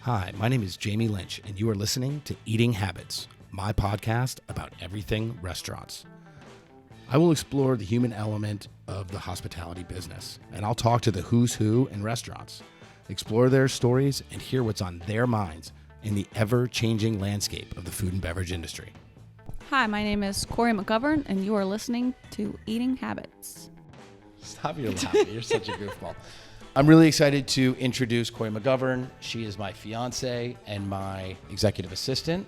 Hi, my name is Jamie Lynch, and you are listening to Eating Habits, my podcast about everything restaurants. I will explore the human element of the hospitality business, and I'll talk to the who's who in restaurants, explore their stories, and hear what's on their minds in the ever-changing landscape of the food and beverage industry. Hi, my name is Corey McGovern, and you are listening to Eating Habits. Stop your laughing. You're such a goofball. I'm really excited to introduce Corey McGovern. She is my fiance and my executive assistant.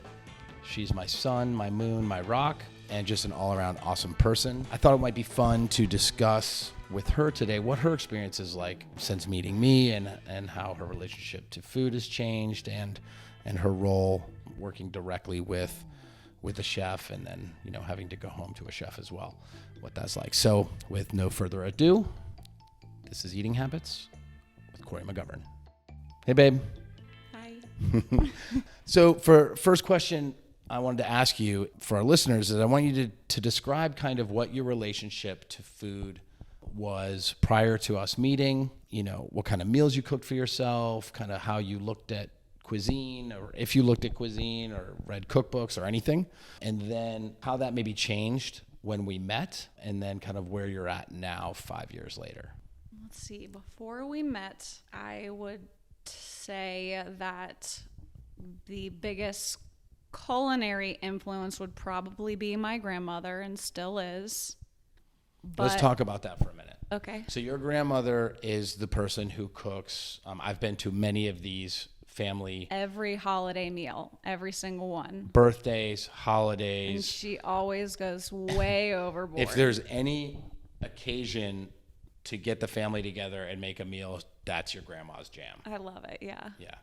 She's my sun, my moon, my rock, and just an all-around awesome person. I thought it might be fun to discuss with her today what her experience is like since meeting me and how her relationship to food has changed and her role working directly with a chef and then, having to go home to a chef as well, what that's like. So with no further ado, this is Eating Habits with Corey McGovern. Hey, babe. Hi. So for first question I wanted to ask you for our listeners is I want you to describe kind of what your relationship to food was prior to us meeting, what kind of meals you cooked for yourself, kind of how you looked at cuisine, or if you looked at cuisine or read cookbooks or anything, and then how that maybe changed when we met, and then kind of where you're at now 5 years later. Let's see. Before we met, I would say that the biggest culinary influence would probably be my grandmother, and still is. Let's talk about that for a minute. Okay. So your grandmother is the person who cooks. I've been to many of these family. Every holiday meal, every single one. Birthdays, holidays. And she always goes way overboard. If there's any occasion to get the family together and make a meal, that's your grandma's jam. I love it, yeah. Yeah.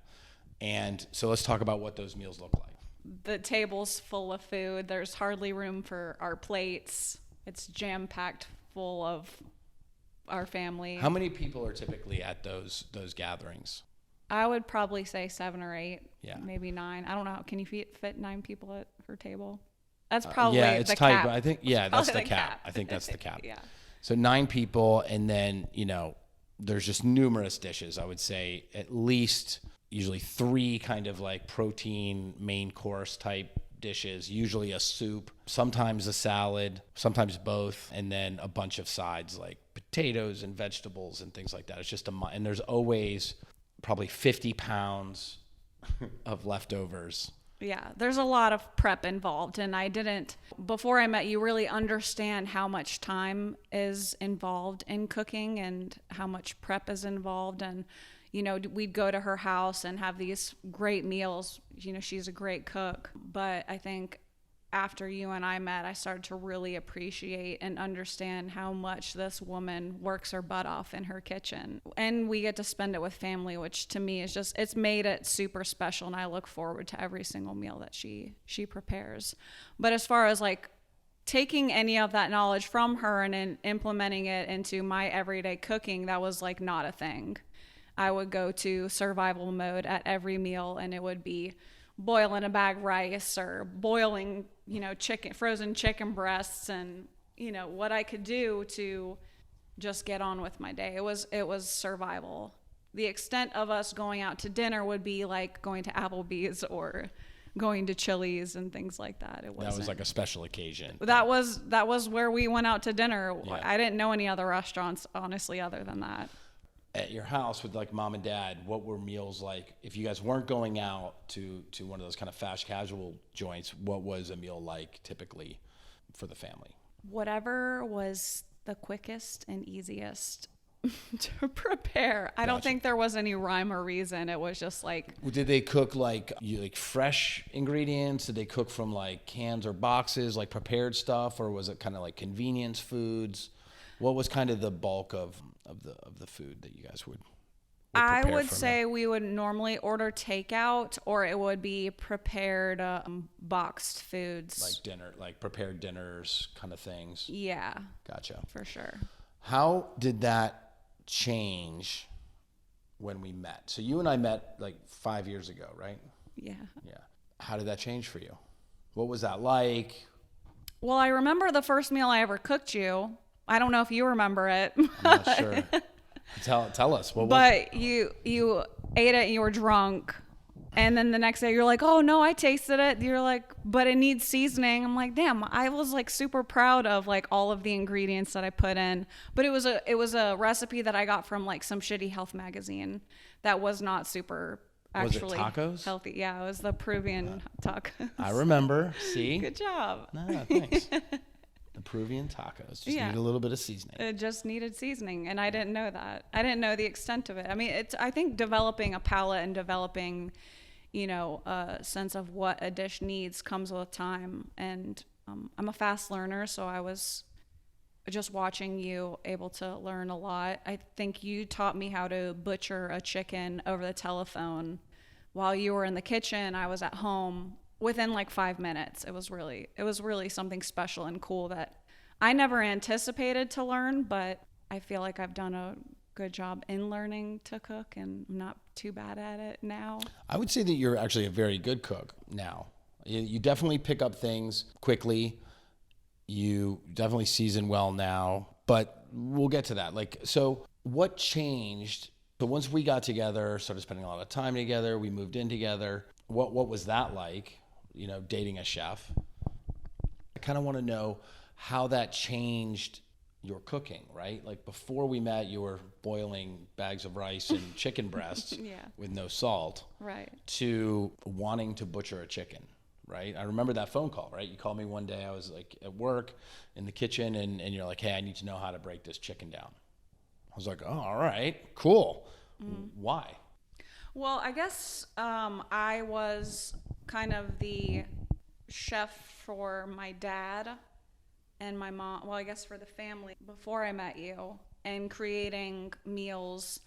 And so let's talk about what those meals look like. The table's full of food. There's hardly room for our plates. It's jam-packed full of our family. How many people are typically at those gatherings? I would probably say 7 or 8, maybe 9. I don't know. Can you fit 9 people at her table? That's probably it's the tight, cap. but I think, that's the cap. I think that's the cap. Yeah. So 9 people, and then, there's just numerous dishes. I would say at least usually 3 kind of like protein main course type dishes, usually a soup, sometimes a salad, sometimes both, and then a bunch of sides like potatoes and vegetables and things like that. It's just and there's always probably 50 pounds of leftovers. Yeah, there's a lot of prep involved, and before I met you, really understand how much time is involved in cooking and how much prep is involved. And, we'd go to her house and have these great meals. She's a great cook, but I think after you and I met, I started to really appreciate and understand how much this woman works her butt off in her kitchen. And we get to spend it with family, which to me is it's made it super special. And I look forward to every single meal that she prepares. But as far as like taking any of that knowledge from her and then implementing it into my everyday cooking, that was like not a thing. I would go to survival mode at every meal, and it would be boiling a bag of rice or boiling, frozen chicken breasts, and, what I could do to just get on with my day. It was survival. The extent of us going out to dinner would be like going to Applebee's or going to Chili's and things like that. That was like a special occasion. That was where we went out to dinner. Yeah. I didn't know any other restaurants, honestly, other than that. At your house with like mom and dad, what were meals like? If you guys weren't going out to one of those kind of fast casual joints, what was a meal like typically for the family? Whatever was the quickest and easiest to prepare. I don't think there was any rhyme or reason. It was just like... Did they cook like fresh ingredients? Did they cook from like cans or boxes, like prepared stuff? Or was it kind of like convenience foods? What was kind of the bulk of the food that you guys would I would say we would normally order takeout, or it would be prepared boxed foods. Like dinner, like prepared dinners kind of things. Yeah. Gotcha. For sure. How did that change when we met? So you and I met like 5 years ago, right? Yeah. Yeah. How did that change for you? What was that like? Well, I remember the first meal I ever cooked you. I don't know if you remember it. I'm not sure. Tell us. What was it? But you ate it and you were drunk. And then the next day you're like, oh no, I tasted it. You're like, but it needs seasoning. I'm like, damn, I was like super proud of like all of the ingredients that I put in. But it was a recipe that I got from like some shitty health magazine that was not super actually was it tacos? Healthy. Yeah, it was the Peruvian tacos. I remember. See? Good job. No, thanks. The Peruvian tacos just need a little bit of seasoning. It just needed seasoning, and I didn't know that. I didn't know the extent of it. I mean, I think developing a palate and developing, a sense of what a dish needs comes with time. And I'm a fast learner, so I was just watching you able to learn a lot. I think you taught me how to butcher a chicken over the telephone while you were in the kitchen. I was at home within like 5 minutes. It was really something special and cool that I never anticipated to learn, but I feel like I've done a good job in learning to cook, and I'm not too bad at it now. I would say that you're actually a very good cook now. You definitely pick up things quickly. You definitely season well now, but we'll get to that. Like, so what changed? So once we got together, started spending a lot of time together, we moved in together. What was that like? Dating a chef. I kind of want to know how that changed your cooking, right? Like before we met, you were boiling bags of rice and chicken breasts with no salt, right? To wanting to butcher a chicken, right? I remember that phone call, right? You called me one day. I was like at work in the kitchen, and you're like, hey, I need to know how to break this chicken down. I was like, oh, all right, cool. Why? Well, I guess I was kind of the chef for my dad and my mom. Well, I guess for the family before I met you, and creating meals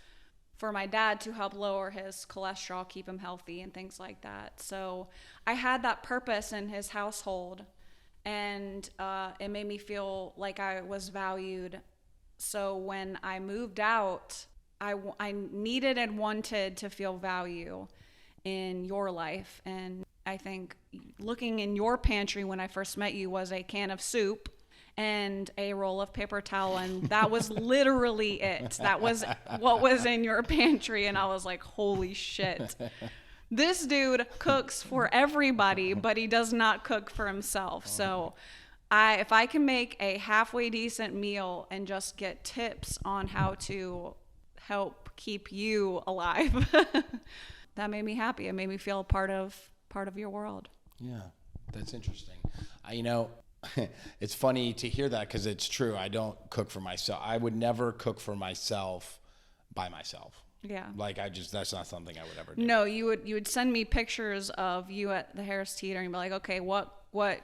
for my dad to help lower his cholesterol, keep him healthy, and things like that. So I had that purpose in his household, and it made me feel like I was valued. So when I moved out, I needed and wanted to feel value in your life. And I think looking in your pantry when I first met you was a can of soup and a roll of paper towel, and that was literally it. That was what was in your pantry, and I was like, holy shit. This dude cooks for everybody, but he does not cook for himself. So if I can make a halfway decent meal and just get tips on how to help keep you alive, that made me happy. It made me feel part of your world. Yeah, that's interesting. It's funny to hear that because it's true. I don't cook for myself. I would never cook for myself by myself. Yeah. Like that's not something I would ever do. No, you would send me pictures of you at the Harris Teeter and be like, okay, what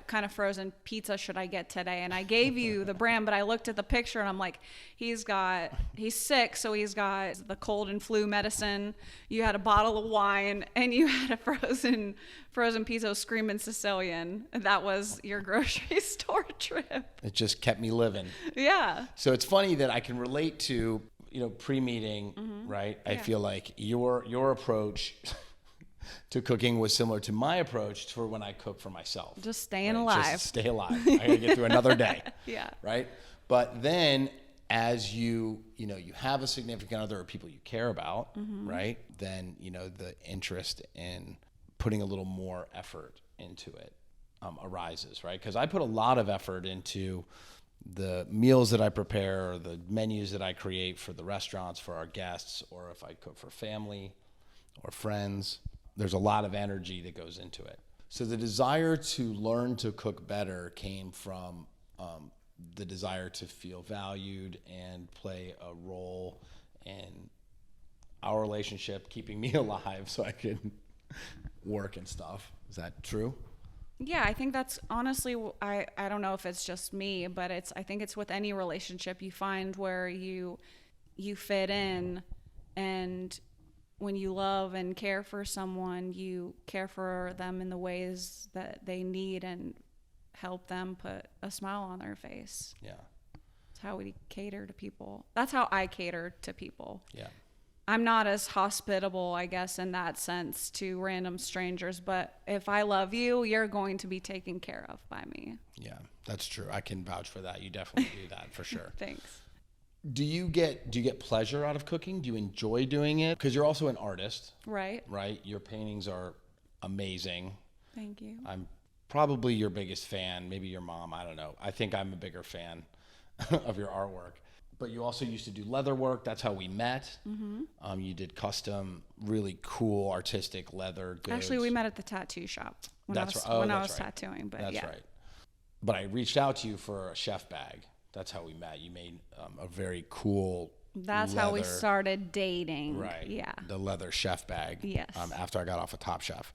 kind of frozen pizza should I get today? And I gave you the brand, but I looked at the picture and I'm like, he's sick, so he's got the cold and flu medicine. You had a bottle of wine, and you had a frozen pizza, Screamin' Sicilian. That was your grocery store trip. It just kept me living. Yeah. So it's funny that I can relate to, pre-meeting, right? Yeah. I feel like your approach to cooking was similar to my approach for when I cook for myself. Just staying alive. Just stay alive. I gotta get through another day. Yeah. Right? But then as you have a significant other or people you care about, right? Then, the interest in putting a little more effort into it arises, right? Because I put a lot of effort into the meals that I prepare, or the menus that I create for the restaurants, for our guests, or if I cook for family or friends. There's a lot of energy that goes into it. So the desire to learn to cook better came from the desire to feel valued and play a role in our relationship, keeping me alive so I could work and stuff. Is that true? Yeah, I think that's honestly, I don't know if it's just me, but I think it's with any relationship you find where you fit in, and when you love and care for someone, you care for them in the ways that they need and help them put a smile on their face. Yeah. That's how we cater to people. That's how I cater to people. Yeah. I'm not as hospitable, I guess, in that sense to random strangers, but if I love you, you're going to be taken care of by me. Yeah, that's true. I can vouch for that. You definitely do that for sure. Thanks. Do you get pleasure out of cooking? Do you enjoy doing it? Because you're also an artist, Right. right? Your paintings are amazing. Thank you. I'm probably your biggest fan, maybe your mom, I don't know. I think I'm a bigger fan of your artwork. But you also used to do leather work. That's how we met. Mm-hmm. You did custom, really cool, artistic leather goods. Actually, we met at the tattoo shop when I was tattooing. But that's yeah. right. But I reached out to you for a chef bag. That's how we met. You made a very cool That's how we started dating. Right. Yeah. The leather chef bag. Yes. After I got off of Top Chef.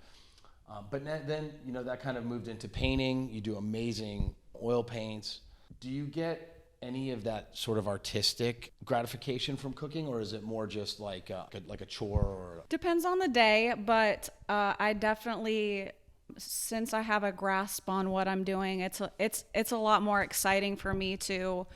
But then, that kind of moved into painting. You do amazing oil paints. Do you get any of that sort of artistic gratification from cooking, or is it more just like a chore? Or Depends on the day, but I definitely, since I have a grasp on what I'm doing, it's a lot more exciting for me to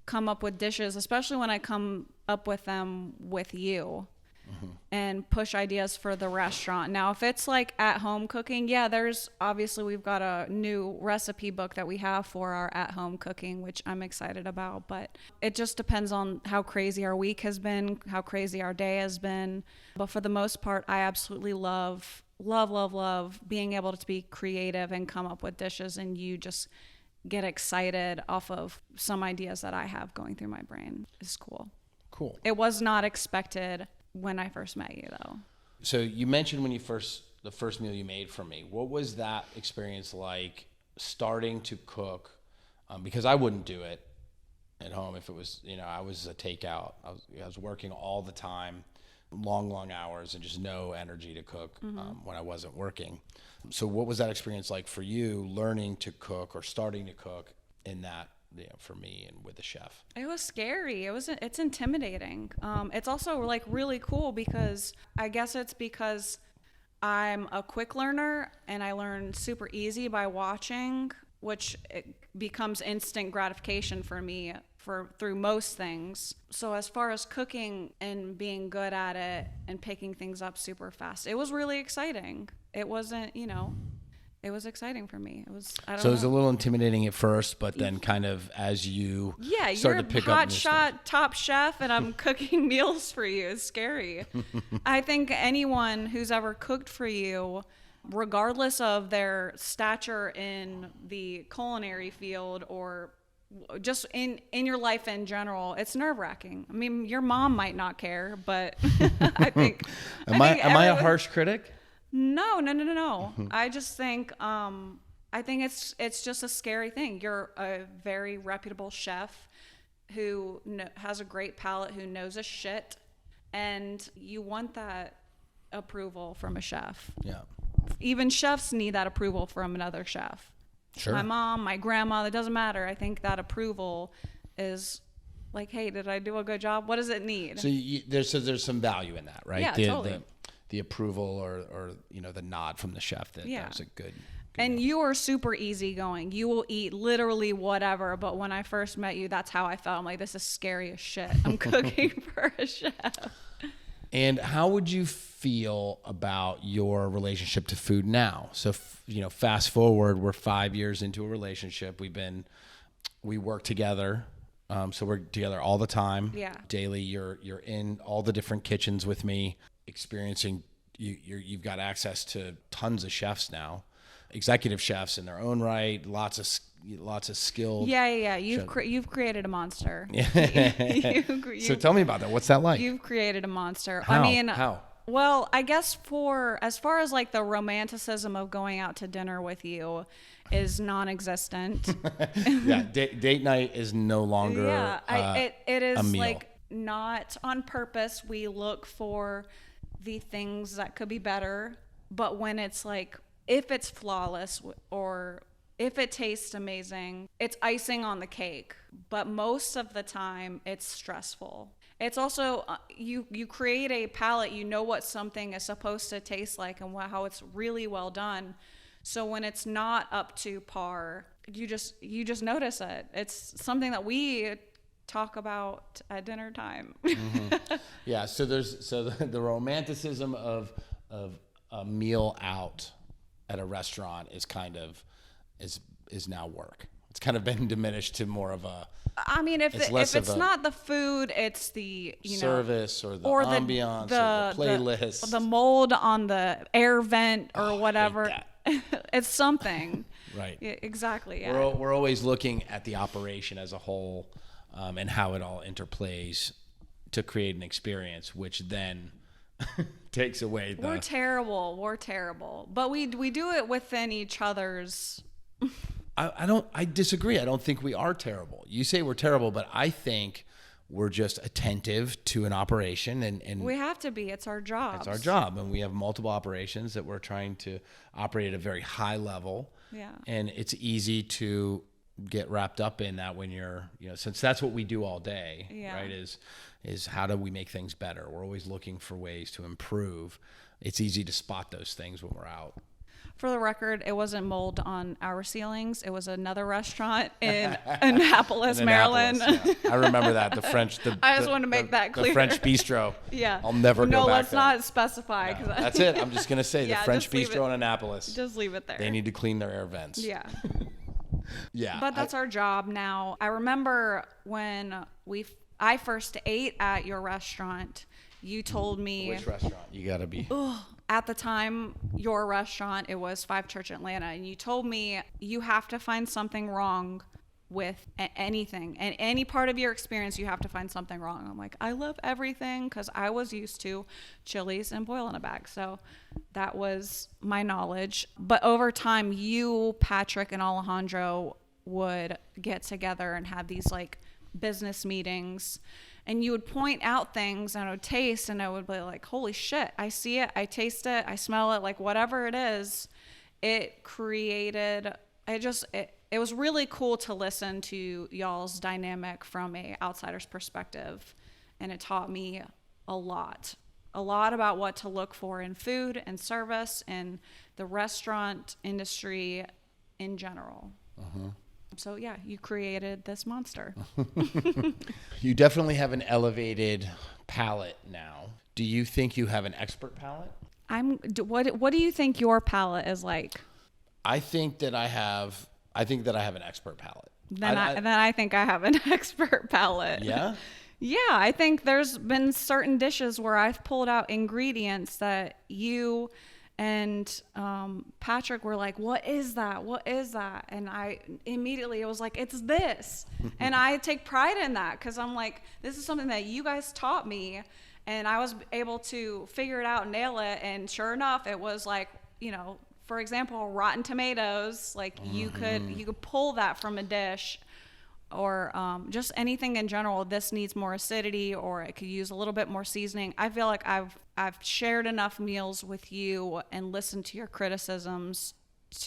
come up with dishes, especially when I come up with them with you. Mm-hmm. And push ideas for the restaurant. Now, if it's like at home cooking, we've got a new recipe book that we have for our at home cooking, which I'm excited about. But it just depends on how crazy our week has been, how crazy our day has been. But for the most part, I absolutely love being able to be creative and come up with dishes, and you just get excited off of some ideas that I have going through my brain. It's cool. Cool. It was not expected when I first met you, though. So you mentioned the first meal you made for me. What was that experience like, starting to cook? Because I wouldn't do it at home if it was, I was a takeout. I was working all the time, long hours, and just no energy to cook when I wasn't working. So what was that experience like for you, learning to cook or starting to cook in that? For me and with the chef, it was scary. It's intimidating. It's also like really cool because I guess it's because I'm a quick learner and I learn super easy by watching, which it becomes instant gratification for me through most things. So as far as cooking and being good at it and picking things up super fast, it was really exciting. It wasn't, it was exciting for me. It was a little intimidating at first, but then kind of as you start to pick up. You're a hotshot top chef, and I'm cooking meals for you. It's scary. I think anyone who's ever cooked for you, regardless of their stature in the culinary field or just in your life in general, it's nerve-wracking. I mean, your mom might not care, but I think. Am I a harsh critic? No. I just think it's just a scary thing. You're a very reputable chef who has a great palate, who knows his shit, and you want that approval from a chef. Yeah. Even chefs need that approval from another chef. Sure. My mom, my grandma, it doesn't matter. I think that approval is like, hey, did I do a good job? What does it need? So there's some value in that, right? Yeah, totally. The approval or the nod from the chef that was a good. And you are super easygoing. You will eat literally whatever. But when I first met you, that's how I felt. I'm like, this is scary as shit. I'm cooking for a chef. And how would you feel about your relationship to food now? So, fast forward, we're 5 years into a relationship. We work together. So we're together all the time. Yeah. Daily. You're in all the different kitchens with me, experiencing. You've got access to tons of chefs now, executive chefs in their own right. Lots of skilled. Yeah. You've created a monster. So tell me about that. What's that like? You've created a monster. How? Well, I guess as far as like the romanticism of going out to dinner with you is non-existent. Yeah, date night is no longer. Yeah, it is a meal. like not on purpose. We look for the things that could be better, but when it's like, if it's flawless or if it tastes amazing, it's icing on the cake. But most of the time, it's stressful. It's also, you create a palette, you know what something is supposed to taste like and how it's really well done. So when it's not up to par, you just notice it. It's something that we talk about at dinner time. Mm-hmm. Yeah, so the romanticism of a meal out at a restaurant is now work. it's kind of been diminished to more of a I mean, if less it's of a not the food, it's the service or the or ambiance or the playlist. the mold on the air vent or whatever. I hate It's something. Right. Yeah, exactly. Yeah. We're always looking at the operation as a whole, and how it all interplays to create an experience, which then takes away the. We're terrible. We're terrible. But we do it within each other's. I disagree. I don't think we are terrible. You say we're terrible, but I think we're just attentive to an operation, and We have to be. It's our job. it's our job, and we have multiple operations that we're trying to operate at a very high level. Yeah. And it's easy to get wrapped up in that when you're, since that's what we do all day, Yeah. right? Is how do we make things better? We're always looking for ways to improve. It's easy to spot those things when we're out. For the record, it wasn't mold on our ceilings. It was another restaurant in Annapolis, Maryland. Yeah. I remember that French. I just wanted to make that clear. The French bistro. Yeah. I'll never go No, back let's there. not specify. No, that's it. I'm just gonna say Yeah, the French just leave bistro it- in Annapolis. Just leave it there. They need to clean their air vents. Yeah. Yeah. But that's our job now. I remember when I first ate at your restaurant, you told me Which restaurant? You gotta be. at the time, your restaurant, it was Five Church Atlanta, and you told me you have to find something wrong with anything. And any part of your experience, you have to find something wrong. I'm like, I love everything because I was used to chilies and boil in a bag. So that was my knowledge. But over time, you, Patrick, and Alejandro would get together and have these like business meetings, and you would point out things, and I would taste, and I would be like, holy shit, I see it, I taste it, I smell it, like whatever it is. It created, it was really cool to listen to y'all's dynamic from a outsider's perspective, and it taught me a lot about what to look for in food and service and the restaurant industry in general. So yeah, you created this monster. You definitely have an elevated palate now. Do you think you have an expert palate? What do you think your palate is like? I think that I have an expert palate. Then I think I have an expert palate. Yeah? Yeah, I think there's been certain dishes where I've pulled out ingredients that you and Patrick were like, what is that? What is that? And I immediately, it was like, it's this. And I take pride in that because I'm like, this is something that you guys taught me. And I was able to figure it out, nail it. And sure enough, it was like, for example, rotten tomatoes. Like you could pull that from a dish, or just anything in general. This needs more acidity, or it could use a little bit more seasoning. I feel like I've shared enough meals with you and listened to your criticisms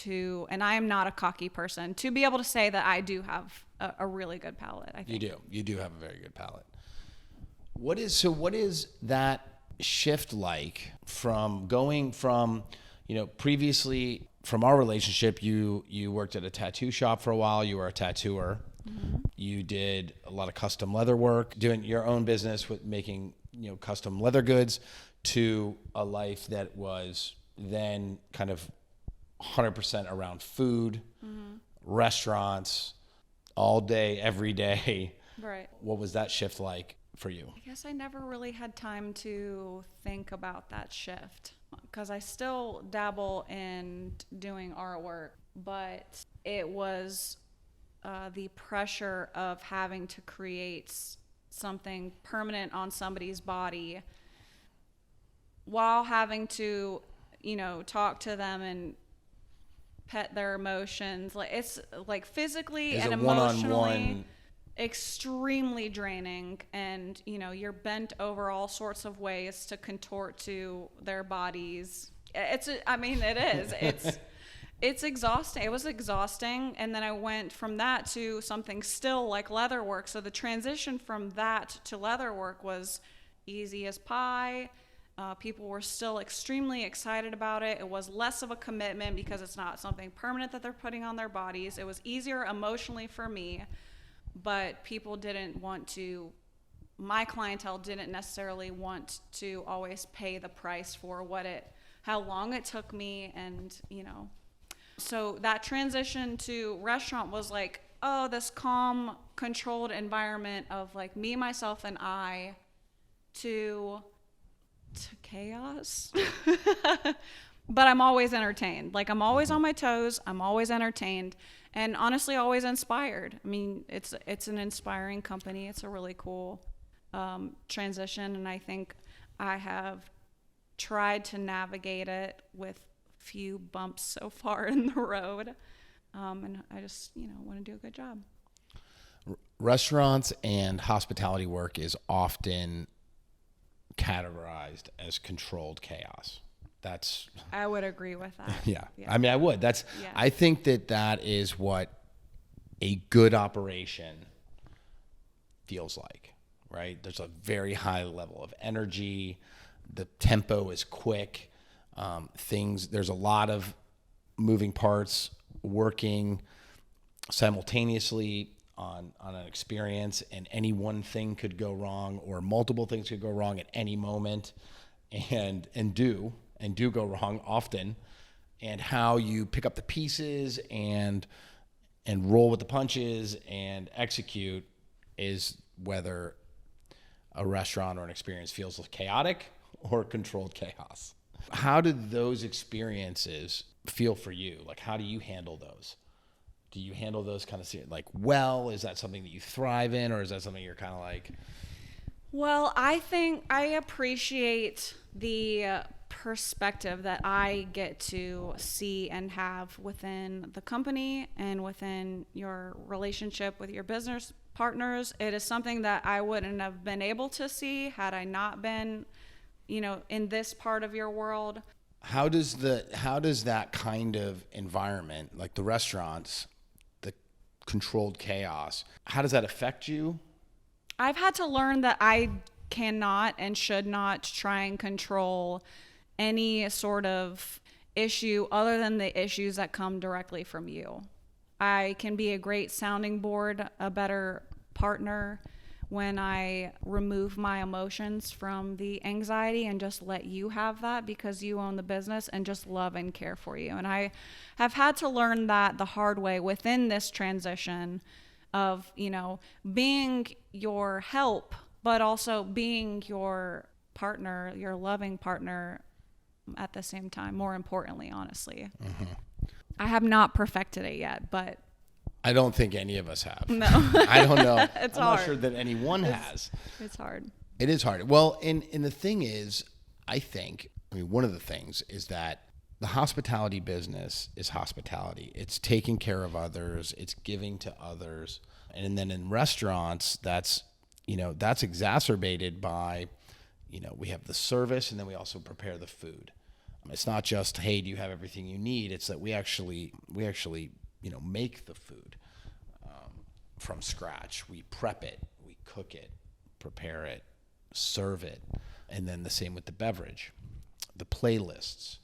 and I am not a cocky person, to be able to say that I do have a really good palate. I think You do have a very good palate. What is that shift like from going from, previously from our relationship, you worked at a tattoo shop for a while, you were a tattooer. Mm-hmm. You did a lot of custom leather work, doing your own business with making, custom leather goods, to a life that was then kind of 100% around food, restaurants, all day, every day. Right. What was that shift like for you? I guess I never really had time to think about that shift because I still dabble in doing artwork, but it was the pressure of having to create something permanent on somebody's body while having to, talk to them and pet their emotions. Like it's like physically and emotionally extremely draining, and you're bent over all sorts of ways to contort to their bodies. It is. It's exhausting. It was exhausting. And then I went from that to something still like leather work. So the transition from that to leather work was easy as pie. People were still extremely excited about it. It was less of a commitment because it's not something permanent that they're putting on their bodies. It was easier emotionally for me, but people didn't want to, my clientele didn't necessarily want to always pay the price for how long it took me, and, So that transition to restaurant was like oh, this calm, controlled environment of like me, myself, and I to chaos. But I'm always entertained. Like, I'm always on my toes. I'm always entertained, and honestly, always inspired. I mean, it's an inspiring company. It's a really cool transition, and I think I have tried to navigate it with few bumps so far in the road, and I just want to do a good job. Restaurants and hospitality work is often categorized as controlled chaos. I would agree with that. Yeah. I mean, I would. I think that is what a good operation feels like, right? There's a very high level of energy. The tempo is quick. There's a lot of moving parts working simultaneously on an experience, and any one thing could go wrong, or multiple things could go wrong at any moment, and do go wrong often. And how you pick up the pieces and roll with the punches and execute is whether a restaurant or an experience feels chaotic or controlled chaos. How did those experiences feel for you? Like, how do you handle those? Do you handle those kind of like, well, is that something that you thrive in, or is that something you're kind of like? Well, I think I appreciate the perspective that I get to see and have within the company and within your relationship with your business partners. It is something that I wouldn't have been able to see had I not been, in this part of your world. How does that kind of environment, like the restaurants, the controlled chaos, how does that affect you? I've had to learn that I cannot and should not try and control any sort of issue other than the issues that come directly from you. I can be a great sounding board, a better partner when I remove my emotions from the anxiety and just let you have that, because you own the business, and just love and care for you. And I have had to learn that the hard way within this transition of, being your help, but also being your partner, your loving partner at the same time, more importantly, honestly. Mm-hmm. I have not perfected it yet, but I don't think any of us have. No. I don't know. It's I'm hard. not sure that anyone has. It's hard. It is hard. Well, and the thing is, one of the things is that the hospitality business is hospitality. It's taking care of others. It's giving to others. And then in restaurants, that's exacerbated by, we have the service, and then we also prepare the food. It's not just, hey, do you have everything you need? It's that we actually make the food from scratch. We prep it, we cook it, prepare it, serve it. And then the same with the beverage, the playlists,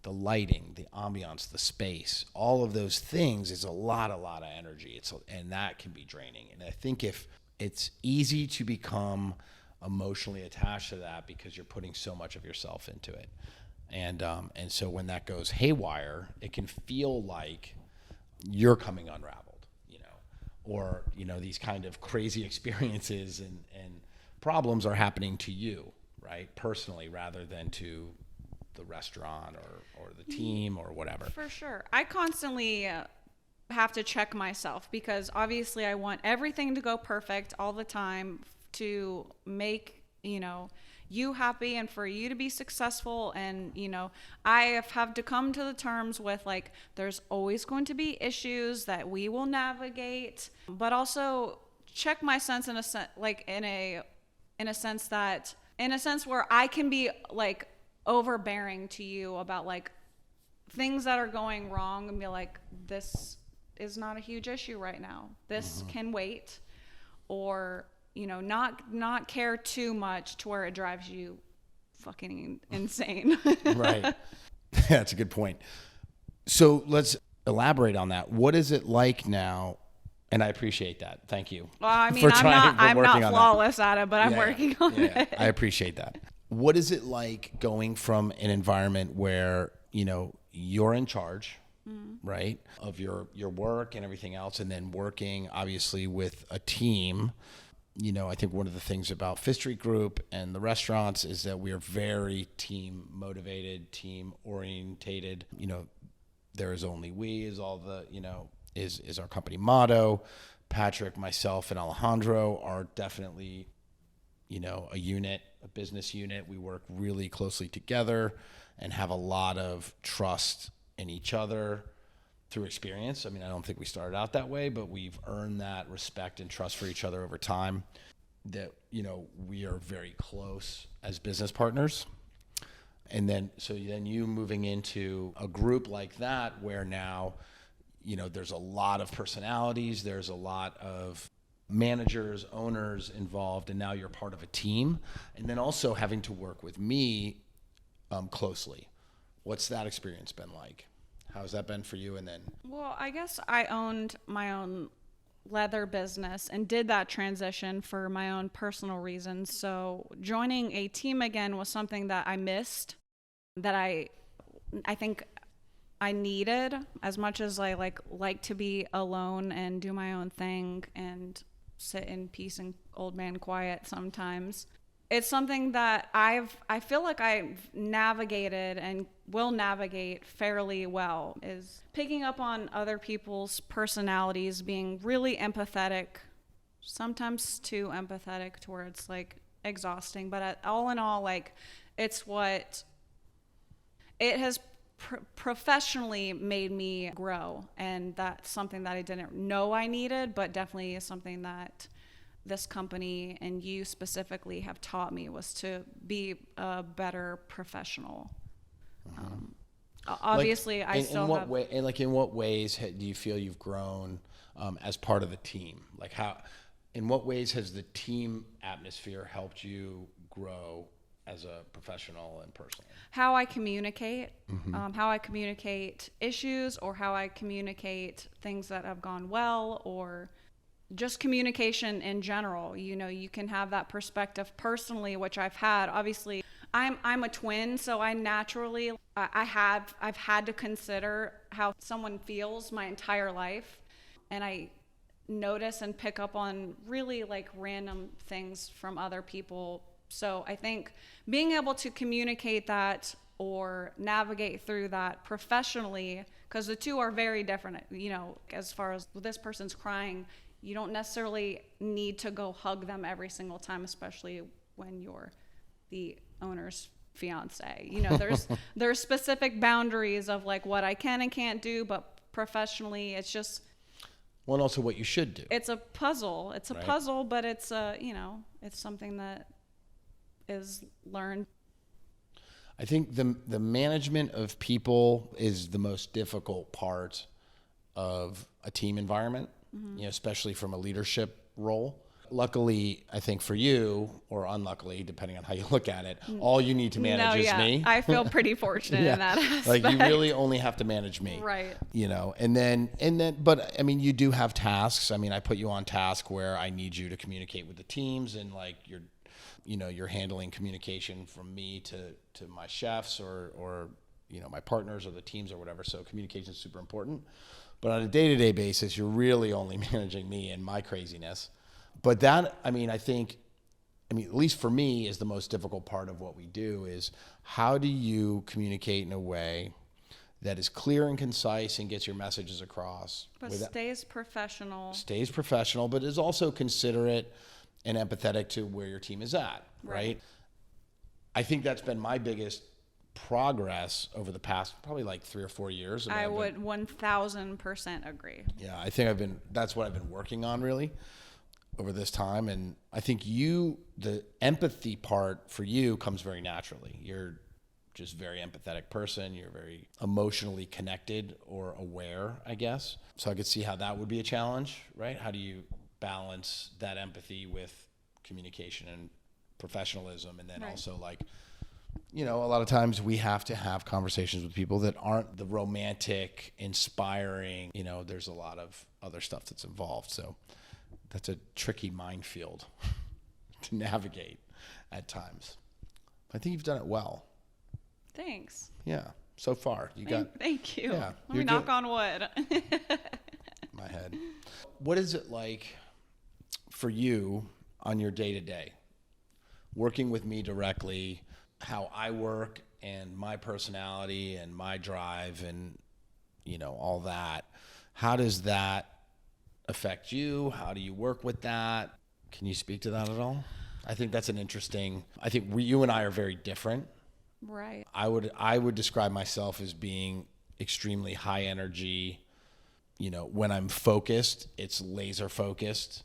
the lighting, the ambiance, the space, all of those things is a lot of energy. And that can be draining. And I think if it's easy to become emotionally attached to that because you're putting so much of yourself into it. And so when that goes haywire, it can feel like you're coming unraveled, or, these kind of crazy experiences and problems are happening to you, right? Personally, rather than to the restaurant or the team or whatever. For sure. I constantly have to check myself, because obviously I want everything to go perfect all the time to make, you happy and for you to be successful. And, I have had to come to the terms with, like, there's always going to be issues that we will navigate, but also check my sense in a sense where I can be like overbearing to you about like things that are going wrong, and be like, this is not a huge issue right now. This can wait. Or, not care too much to where it drives you fucking insane. Right. That's a good point. So let's elaborate on that. What is it like now? And I appreciate that. Thank you. Well, I mean, I'm not flawless at it, but I'm working on it. I appreciate that. What is it like going from an environment where, you're in charge, right? Of your work and everything else, and then working obviously with a team. You know, I think one of the things about Fifth Street Group and the restaurants is that we are very team motivated, team orientated. You know, there is only we is all the, you know, is our company motto. Patrick, myself, and Alejandro are definitely, you know, a unit, a business unit. We work really closely together and have a lot of trust in each other through experience. I mean, I don't think we started out that way, but we've earned that respect and trust for each other over time, that, you know, we are very close as business partners. And then, so then you moving into a group like that where now, you know, there's a lot of personalities, there's a lot of managers, owners involved, and now you're part of a team. And then also having to work with me closely. What's that experience been like? How's that been for you? And then, Well, I guess I owned my own leather business and did that transition for my own personal reasons. So joining a team again was something that I missed, that I think I needed, as much as I like to be alone and do my own thing and sit in peace and old man quiet sometimes. It's something that I feel like I've navigated and will navigate fairly well, is picking up on other people's personalities, being really empathetic, sometimes too empathetic to where it's like exhausting, but all in all, like, it's what it has professionally made me grow, and that's something that I didn't know I needed, but definitely is something that this company and you specifically have taught me, was to be a better professional. Obviously, like, I still in what have. way, and like in what ways do you feel you've grown as part of the team? Like how, in what ways has the team atmosphere helped you grow as a professional and personal? How I communicate, how I communicate issues, or how I communicate things that have gone well, or just communication in general. You know, you can have that perspective personally, which I've had. Obviously, I'm a twin, so I naturally I've had to consider how someone feels my entire life, and I notice and pick up on really like random things from other people. So I think being able to communicate that or navigate through that professionally, because the two are very different. You know, as far as this person's crying, you don't necessarily need to go hug them every single time, especially when you're the owner's fiance. You know, there's specific boundaries of like what I can and can't do, but professionally, it's just, well, and also what you should do. it's a puzzle. It's a Right. puzzle, but it's you know, it's something that is learned. I think the management of people is the most difficult part of a team environment, you know, especially from a leadership role. Luckily, I think for you, or unluckily, depending on how you look at it, all you need to manage is me. I feel pretty fortunate in that aspect. Like you really only have to manage me. Right. You know, and then, but I mean, you do have tasks. I mean, I put you on task where I need you to communicate with the teams, and like you're handling communication from me to my chefs or, you know, my partners or the teams or whatever. So communication is super important. But on a day-to-day basis, you're really only managing me and my craziness. But that, I mean, at least for me, is the most difficult part of what we do, is how do you communicate in a way that is clear and concise and gets your messages across. But stays professional. Stays professional, but is also considerate and empathetic to where your team is at, right? I think that's been my biggest progress over the past probably like 3 or 4 years. I would 1000% agree. Yeah, I think that's what I've been working on really over this time. And I think the empathy part for you comes very naturally. You're just very empathetic person. You're very emotionally connected or aware, I guess. So I could see how that would be a challenge, right? How do you balance that empathy with communication and professionalism? And then also like, you know, a lot of times we have to have conversations with people that aren't the romantic, inspiring, you know, there's a lot of other stuff that's involved. So that's a tricky minefield to navigate at times. I think you've done it well. Thanks. Yeah. so far. You got Thank you. Yeah, Let me knock on wood. my head. What is it like for you on your day-to-day, working with me directly, how I work and my personality and my drive and, all that? How does that affect you? How do you work with that? Can you speak to that at all? I think that's I think you and I are very different. Right. I would describe myself as being extremely high energy. When I'm focused, it's laser focused.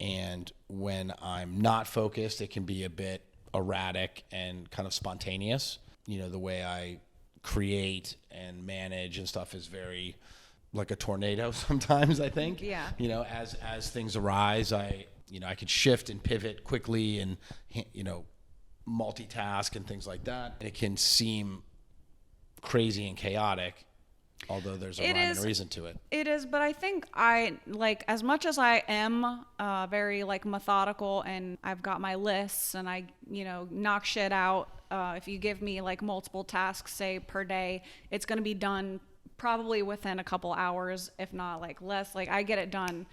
And when I'm not focused, it can be a bit erratic and kind of spontaneous. The way I create and manage and stuff is very like a tornado sometimes, I think. Yeah. As things arise, I could shift and pivot quickly and, multitask and things like that. And it can seem crazy and chaotic, although there's a rhyme and a reason to it. It is, but I think as much as I am very methodical and I've got my lists and I, knock shit out. If you give me multiple tasks, say per day, it's going to be done probably within a couple hours, if not less. I get it done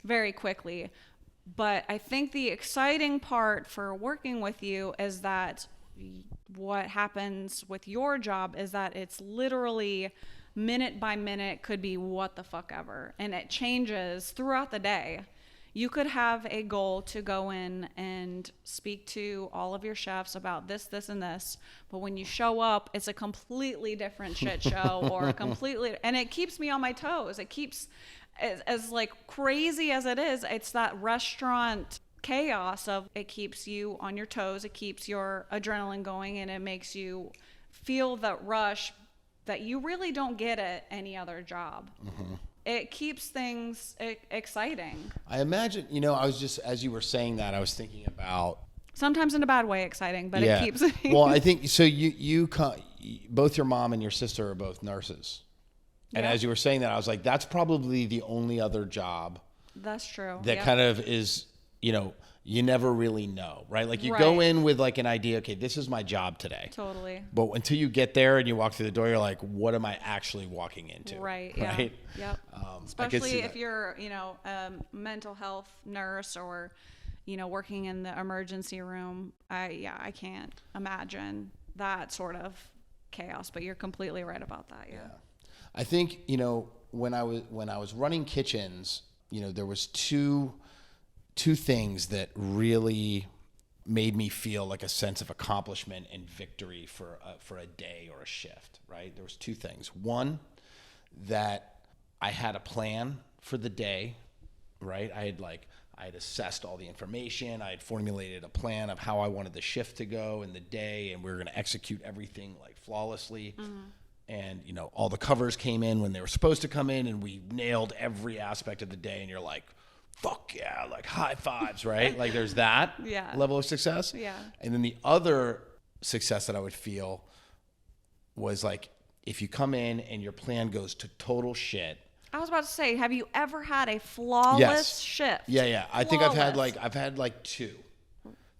very quickly. But I think the exciting part for working with you is that what happens with your job is that it's literally minute by minute, could be what the fuck ever. And it changes throughout the day. You could have a goal to go in and speak to all of your chefs about this, this, and this. But when you show up, it's a completely different shit show and it keeps me on my toes. It keeps, as crazy as it is, it's that restaurant chaos of it keeps you on your toes. It keeps your adrenaline going and it makes you feel that rush that you really don't get at any other job. Mm-hmm. It keeps things exciting. I imagine, I was just, as you were saying that, I was thinking about... Sometimes in a bad way exciting, but it keeps... Well, I think, so you both your mom and your sister are both nurses. And as you were saying that, I was like, that's probably the only other job... That's true. That kind of is, you never really know, right? You go in with an idea, okay, this is my job today. Totally. But until you get there and you walk through the door, you're like, what am I actually walking into? Right. Yeah. Yep. Especially if you're, a mental health nurse or, working in the emergency room. I can't imagine that sort of chaos, but you're completely right about that. Yeah. I think, when I was running kitchens, there was two things that really made me feel like a sense of accomplishment and victory for a day or a shift, right? There was two things. One, that I had a plan for the day, right? I had assessed all the information. I had formulated a plan of how I wanted the shift to go in the day, and we were going to execute everything flawlessly. Mm-hmm. And, all the covers came in when they were supposed to come in, and we nailed every aspect of the day, and you're like, fuck yeah, high fives, right? There's that level of success. Yeah. And then the other success that I would feel was if you come in and your plan goes to total shit. I was about to say, have you ever had a flawless shift? Yeah. I think I've had two.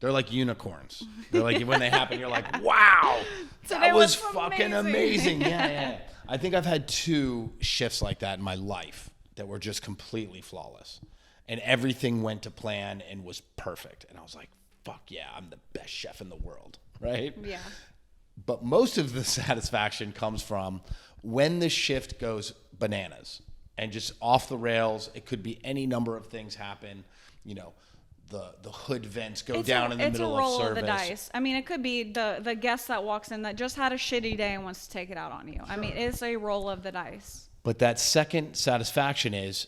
They're like unicorns. They're when they happen, you're like, wow, that was fucking amazing. Yeah. I think I've had two shifts like that in my life that were just completely flawless. And everything went to plan and was perfect. And I was like, fuck yeah, I'm the best chef in the world, right? Yeah. But most of the satisfaction comes from when the shift goes bananas and just off the rails. It could be any number of things happen. The hood vents go down in the middle of service. It's a roll of the dice. I mean, it could be the guest that walks in that just had a shitty day and wants to take it out on you. Sure. I mean, it's a roll of the dice. But that second satisfaction is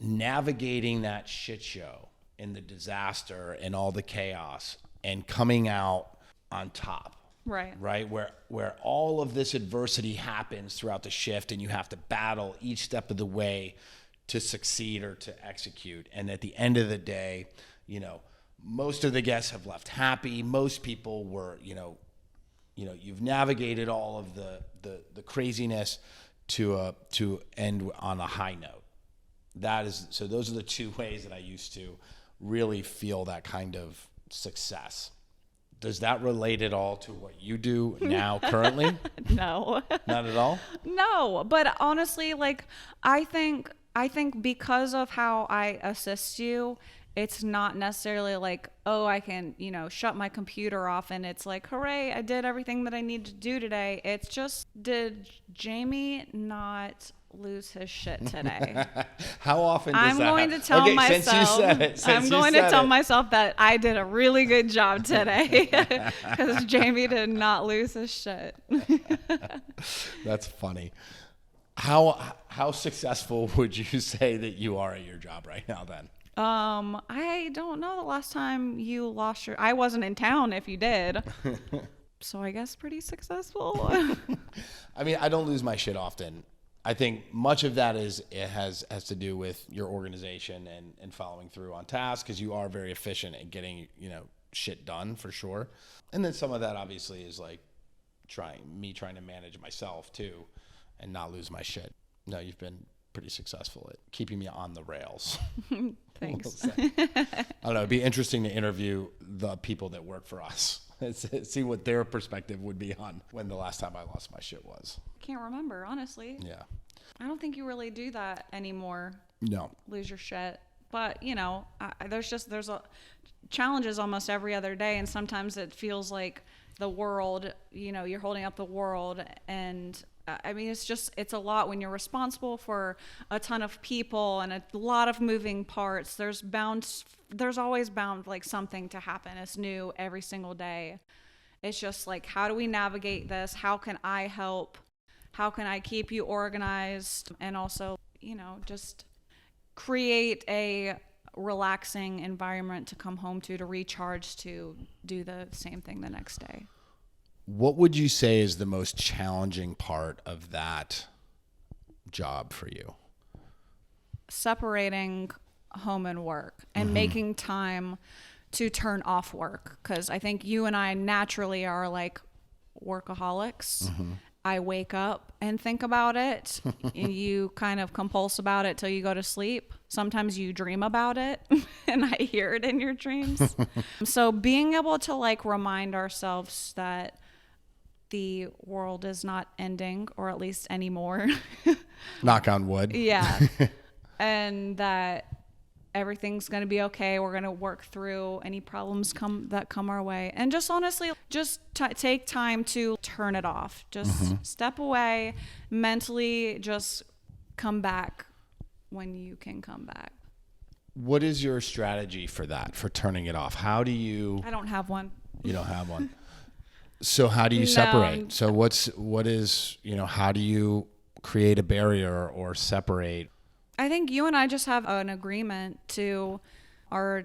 navigating that shit show and the disaster and all the chaos and coming out on top. Right. Where all of this adversity happens throughout the shift and you have to battle each step of the way to succeed or to execute. And at the end of the day, most of the guests have left happy. Most people were, you've navigated all of the craziness to end on a high note. So those are the two ways that I used to really feel that kind of success. Does that relate at all to what you do now currently? No. Not at all? No, but honestly, like I think because of how I assist you, it's not necessarily like, oh, I can, shut my computer off and it's like, hooray, I did everything that I need to do today. It's just, did Jamie not lose his shit today? How often does I'm that going happen? to tell Okay, myself, since you said it, I'm going to tell myself that I did a really good job today because Jamie did not lose his shit. That's funny. How successful would you say that you are at your job right now then? I don't know the last time you lost I wasn't in town if you did. So I guess pretty successful. I mean, I don't lose my shit often. I think much of that has to do with your organization and following through on task, because you are very efficient at getting, shit done for sure. And then some of that obviously is like trying to manage myself too and not lose my shit. No, you've been pretty successful at keeping me on the rails. Thanks. I don't know. It'd be interesting to interview the people that work for us. See what their perspective would be on when the last time I lost my shit was. Can't remember, honestly. Yeah. I don't think you really do that anymore. No. Lose your shit. But, there's challenges almost every other day. And sometimes it feels like the world, you're holding up the world. And I mean, it's a lot when you're responsible for a ton of people and a lot of moving parts. There's always bound like something to happen. It's new every single day. It's just like, how do we navigate this? How can I help? How can I keep you organized? And also, just create a relaxing environment to come home to recharge, to do the same thing the next day. What would you say is the most challenging part of that job for you? Separating home and work and making time to turn off work. Because I think you and I naturally are like workaholics. I wake up and think about it. And you kind of compulse about it till you go to sleep. Sometimes you dream about it and I hear it in your dreams. So being able to like remind ourselves that the world is not ending, or at least anymore. Knock on wood. Yeah. And that everything's going to be okay. We're going to work through any problems that come our way. And just honestly, just take time to turn it off. Just step away mentally, just come back when you can come back. What is your strategy for that, for turning it off? How do you... I don't have one. You don't have one. So how do you separate? So what is, how do you create a barrier or separate? I think you and I just have an agreement to our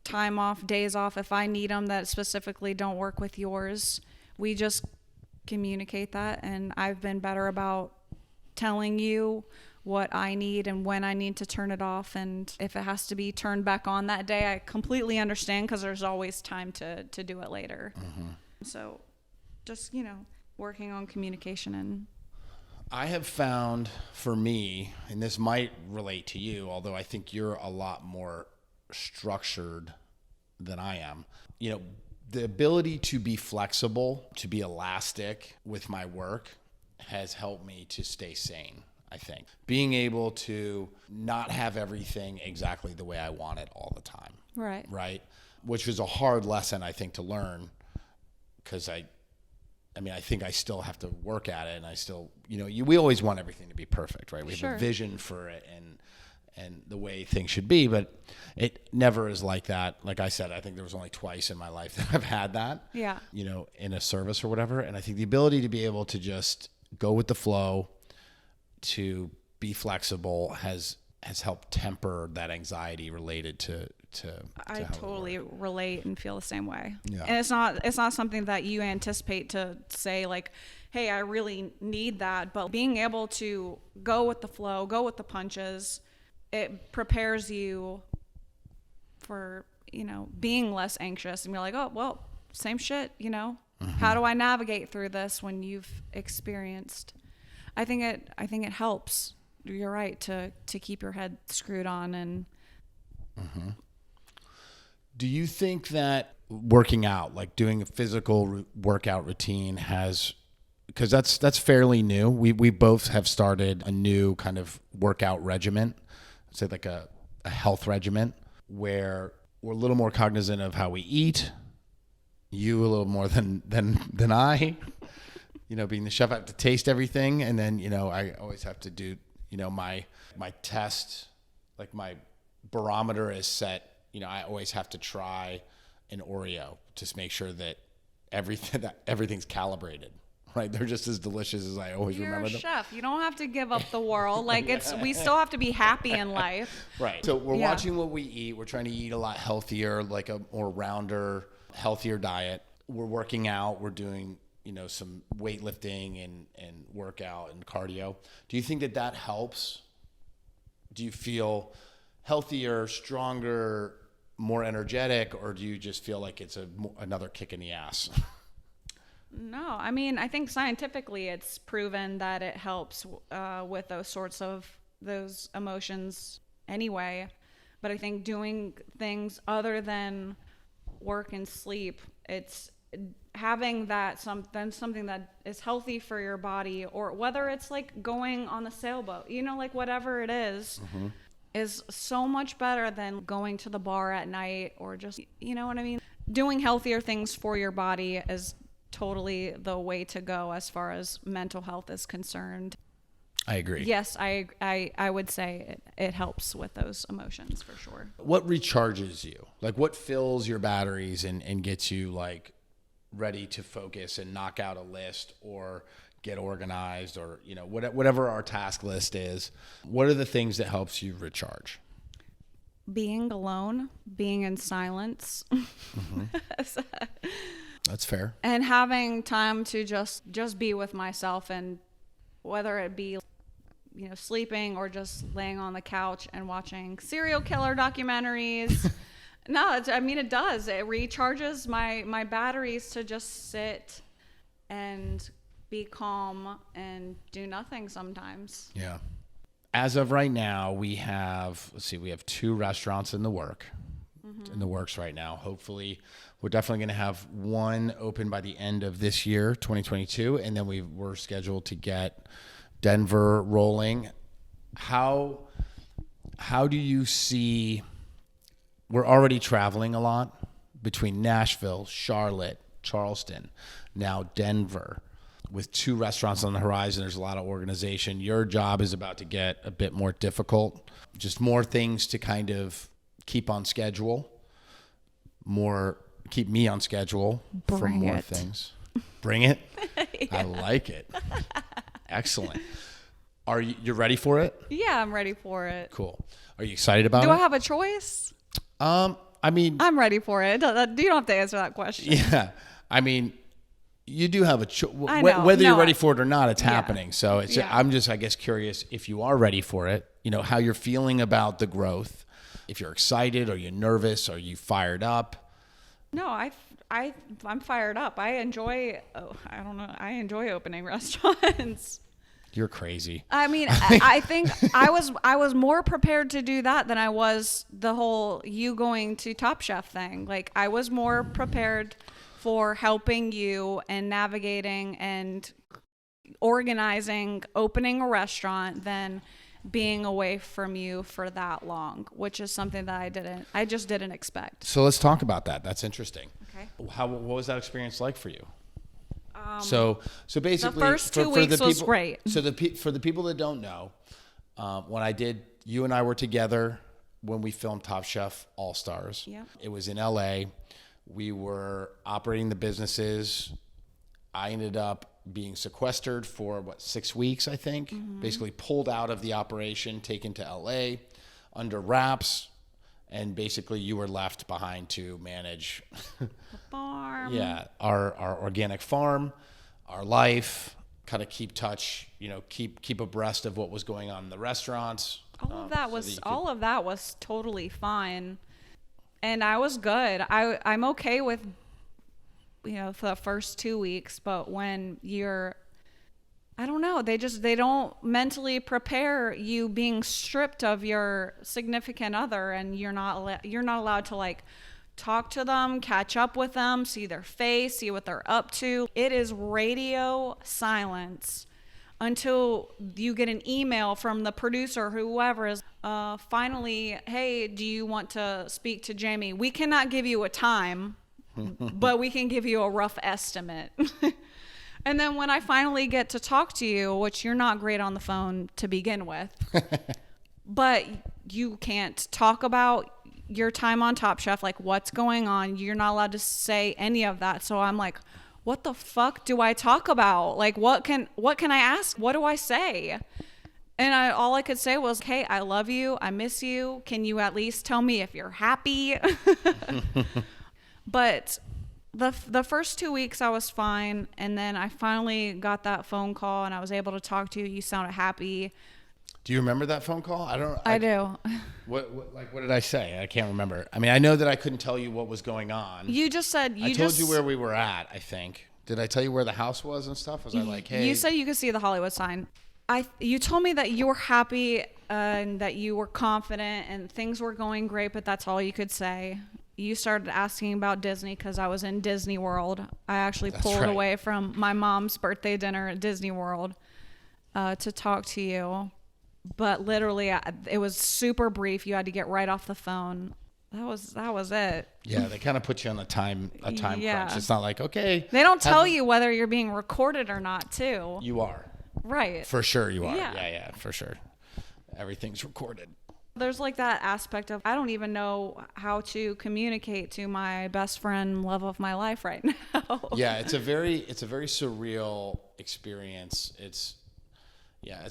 time off, days off, if I need them that specifically don't work with yours. We just communicate that, and I've been better about telling you what I need and when I need to turn it off, and if it has to be turned back on that day, I completely understand, because there's always time to do it later. So just, working on communication. And I have found for me, and this might relate to you, although I think you're a lot more structured than I am, the ability to be flexible, to be elastic with my work has helped me to stay sane, I think. Being able to not have everything exactly the way I want it all the time. Right? Which was a hard lesson, I think, to learn, because I think I still have to work at it, and I still, we always want everything to be perfect, right? We have a vision for it and the way things should be, but it never is like that. Like I said, I think there was only twice in my life that I've had that, in a service or whatever. And I think the ability to be able to just go with the flow, to be flexible has helped temper that anxiety related to I totally relate and feel the same way. Yeah. And it's not something that you anticipate to say like, hey, I really need that. But being able to go with the flow, go with the punches, it prepares you for, being less anxious. And you're like, oh, well, same shit, How do I navigate through this when you've experienced? I think it helps. You're right, to keep your head screwed on. And Do you think that working out, like doing a physical workout routine because that's fairly new. We both have started a new kind of workout regimen, say like a health regimen, where we're a little more cognizant of how we eat. You a little more than I. Being the chef, I have to taste everything, and then I always have to do my test, like my barometer is set. I always have to try an Oreo to make sure that everything's calibrated. Right, they're just as delicious as I always remember them. You're a chef. You don't have to give up the world. Like we still have to be happy in life. Right. So we're watching what we eat. We're trying to eat a lot healthier, like a more rounder, healthier diet. We're working out. We're doing some weightlifting and workout and cardio. Do you think that helps? Do you feel healthier, stronger, more energetic, or do you just feel like it's another kick in the ass? No, I mean, I think scientifically it's proven that it helps with those emotions anyway. But I think doing things other than work and sleep, it's having something that is healthy for your body, or whether it's like going on the sailboat, like whatever it is, is so much better than going to the bar at night, or just, what I mean? Doing healthier things for your body is totally the way to go as far as mental health is concerned. I agree. Yes, I would say it helps with those emotions for sure. What recharges you? Like what fills your batteries and gets you like ready to focus and knock out a list or get organized, or whatever our task list is? What are the things that helps you recharge? Being alone, being in silence. That's fair. And having time to just be with myself, and whether it be sleeping or just laying on the couch and watching serial killer documentaries. No, it does. It recharges my batteries to just sit and be calm and do nothing sometimes. Yeah. As of right now, we have 2 restaurants in the works right now. Hopefully, we're definitely going to have one open by the end of this year, 2022, and then we're scheduled to get Denver rolling. How do you see? We're already traveling a lot between Nashville, Charlotte, Charleston, now Denver. With 2 restaurants on the horizon, there's a lot of organization. Your job is about to get a bit more difficult. Just more things to kind of keep on schedule. Keep me on schedule for more things. Bring it? Yeah. I like it. Excellent. Are you ready for it? Yeah, I'm ready for it. Cool. Are you excited about it? Do I have a choice? I'm ready for it. You don't have to answer that question. Yeah. You do have a choice. Whether you're ready for it or not, it's happening. So I'm just, I guess, curious if you are ready for it, how you're feeling about the growth. If you're excited, are you nervous? Are you fired up? No, I'm fired up. I enjoy opening restaurants. You're crazy. I think I was more prepared to do that than I was the whole you going to Top Chef thing. Like I was more prepared for helping you and navigating and organizing opening a restaurant than being away from you for that long, which is something that I just didn't expect. So let's talk about that. That's interesting. Okay. What was that experience like for you? So basically, the first 2 weeks was great. So for the people that don't know, you and I were together when we filmed Top Chef All Stars. Yeah. It was in LA. We were operating the businesses. I ended up being sequestered for 6 weeks, I think. Mm-hmm. Basically pulled out of the operation, taken to LA under wraps, and basically you were left behind to manage the farm. Yeah, our organic farm, our life, kind of keep touch, keep abreast of what was going on in the restaurants. All of that was totally fine. And I was good. I'm okay with for the first 2 weeks, but when I don't know, they don't mentally prepare you being stripped of your significant other, and you're not allowed to like talk to them, catch up with them, see their face, see what they're up to. It is radio silence until you get an email from the producer, whoever is, finally, hey, do you want to speak to Jamie? We cannot give you a time, but we can give you a rough estimate. And then when I finally get to talk to you, which you're not great on the phone to begin with, but you can't talk about your time on Top Chef, like what's going on. You're not allowed to say any of that. So I'm like, what the fuck do I talk about? Like, what can I ask? What do I say? And all I could say was, hey, I love you. I miss you. Can you at least tell me if you're happy? But the first 2 weeks I was fine. And then I finally got that phone call and I was able to talk to you. You sounded happy. Do you remember that phone call? I do. What did I say? I can't remember. I mean, I know that I couldn't tell you what was going on. You just said I told you where we were at, I think. Did I tell you where the house was and stuff? Was I like, hey? You said you could see the Hollywood sign. You told me that you were happy and that you were confident and things were going great, but that's all you could say. You started asking about Disney because I was in Disney World. I actually pulled away from my mom's birthday dinner at Disney World to talk to you. But literally, it was super brief. You had to get right off the phone. That was it. Yeah, they kind of put you on a time crunch. It's not like, okay. They don't tell you whether you're being recorded or not, too. You are. Right. For sure you are. Yeah. Yeah, for sure. Everything's recorded. There's like that aspect of I don't even know how to communicate to my best friend, love of my life right now. Yeah, it's a very surreal experience. It's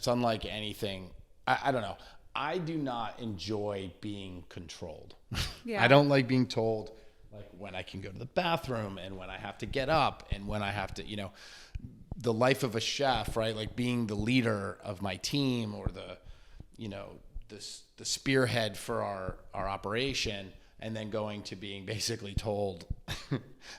unlike anything. I don't know. I do not enjoy being controlled. Yeah. I don't like being told like when I can go to the bathroom and when I have to get up and when I have to, the life of a chef, right? Like being the leader of my team or the spearhead for our operation, and then going to being basically told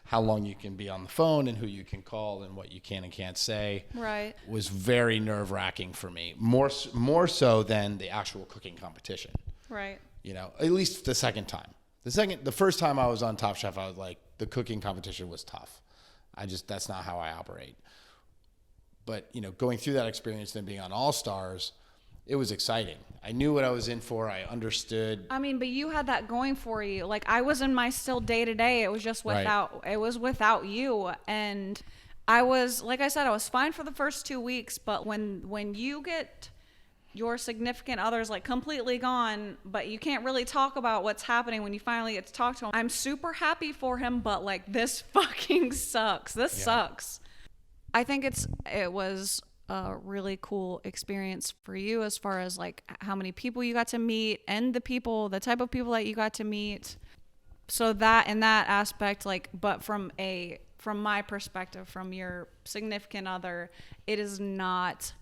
how long you can be on the phone and who you can call and what you can and can't say. Right. Was very nerve-wracking for me. More so than the actual cooking competition. Right. At least the second time. The first time I was on Top Chef, I was like, the cooking competition was tough. That's not how I operate. But, going through that experience, then being on All Stars, it was exciting. I knew what I was in for. I understood. I mean, but you had that going for you. Like I was in my still day to day. It was just without you. And I was, like I said, I was fine for the first 2 weeks. But when you get your significant other's like completely gone, but you can't really talk about what's happening when you finally get to talk to him. I'm super happy for him, but like this fucking sucks. This sucks. I think it was a really cool experience for you as far as like how many people you got to meet and the type of people that you got to meet. So that in that aspect, like, but from my perspective, from your significant other, it is not